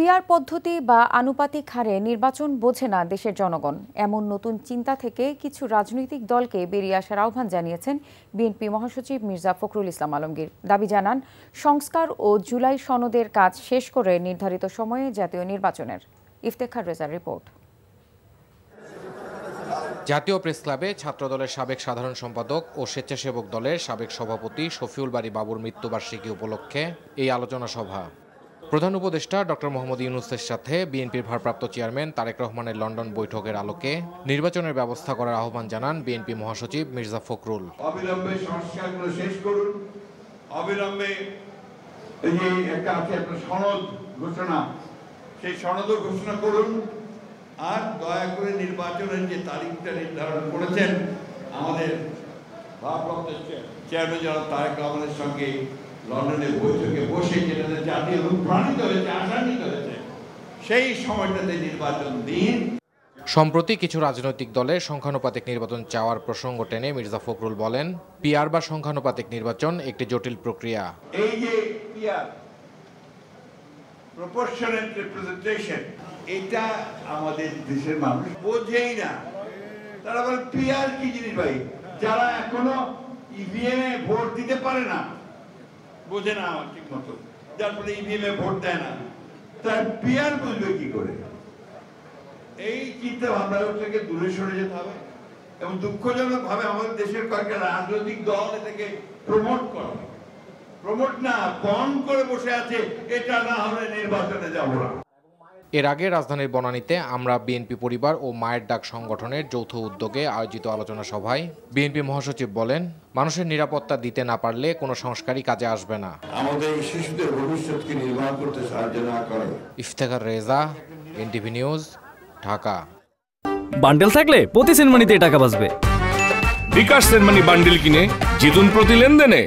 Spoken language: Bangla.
পিআর পদ্ধতি বা আনুপাতিক হারে নির্বাচন বোঝে না দেশের জনগণ, এমন নতুন চিন্তা থেকে কিছু রাজনৈতিক দলকে বেরিয়ে আসার আহ্বান জানিয়েছেন বিএনপি মহাসচিব মির্জা ফখরুল ইসলাম আলমগীর। দাবি জানান, সংস্কার ও জুলাই সনদের কাজ শেষ করে নির্ধারিত সময়ে জাতীয় নির্বাচনের। ইফতেখার রেজার রিপোর্ট। জাতীয় প্রেস ক্লাবে ছাত্রদলের সাবেক সাধারণ সম্পাদক ও স্বেচ্ছাসেবক দলের সাবেক সভাপতি শফিউল বারী বাবুর মৃত্যুবার্ষিকী উপলক্ষে এই আলোচনা সভা। প্রধান উপদেষ্টা ডক্টর মোহাম্মদ ইউনূসের সাথে বিএনপির ভারপ্রাপ্ত চেয়ারম্যান তারেক রহমানের লন্ডন বৈঠকের আলোকে নির্বাচনের ব্যবস্থা করার আহ্বান জানান বিএনপি মহাসচিব মির্জা ফখরুল। অবিলম্বে সংস্কারগুলো শেষ করুন, অবিলম্বে এই যে একটা সনদ ঘোষণা, সেই সনদও ঘোষণা করুন। আর দয়া করে নির্বাচনের যে তারিখটা নির্ধারণ করেছেন আমাদের ভারপ্রাপ্ত চেয়ারম্যান জনাব তারেক রহমানের সঙ্গে লন্ডনে বৈঠকে বসে, যেটাতে জাতীয় অনুপ্রাণিত হয়েছে, আশান্বিত হয়েছে, সেই সময়টাতে নির্বাচন দিন। সম্প্রতি কিছু রাজনৈতিক দলের সংখ্যানুপাতিক নির্বাচন চাওয়ার প্রসঙ্গ টেনে মির্জা ফখরুল বলেন, পিআর বা সংখ্যানুপাতিক নির্বাচন একটি জটিল প্রক্রিয়া। এই যে পিআর, প্রপোর্শনাল রিপ্রেজেন্টেশন, এটা আমাদের দেশের মানুষ বোঝেই না। তারা বলে পিআর কি জিনিস ভাই? যারা এখনো ইভিএম এ ভোট দিতে পারে না, বোঝে না ঠিক মতো, যার ফলে ইভিএম এ ভোট দেয় না, তার পিআর বুঝবে কি করে? এই চিন্তা ভাবনা থেকে দূরে সরে যেতে হবে। এবং দুঃখজনক ভাবে আমাদের দেশের কয়েকটা রাজনৈতিক দল এটাকে প্রমোট না বন্ধ করে বসে আছে, এটা না হলে নির্বাচনে যাব না। এর আগে রাজধানীর বনানীতে আমরা বিএনপি পরিবার ও মায়ের ডাক সংগঠনের যৌথ উদ্যোগে আয়োজিত আলোচনা সভায় বিএনপি মহাসচিব বলেন, মানুষের নিরাপত্তা দিতে না পারলে কোনো সংস্কারই কাজে আসবে না। আমাদের শিশুদের ভবিষ্যৎকে নির্মাণ করতে সাহায্য না করে। Iftekhar Reza, NTV news, Dhaka. Bundle থাকলে প্রতি সেনমানিতে টাকা বাঁচবে। বিকাশ সেনমানি বান্ডেল কিনে জিতুন প্রতি লেনদেনে।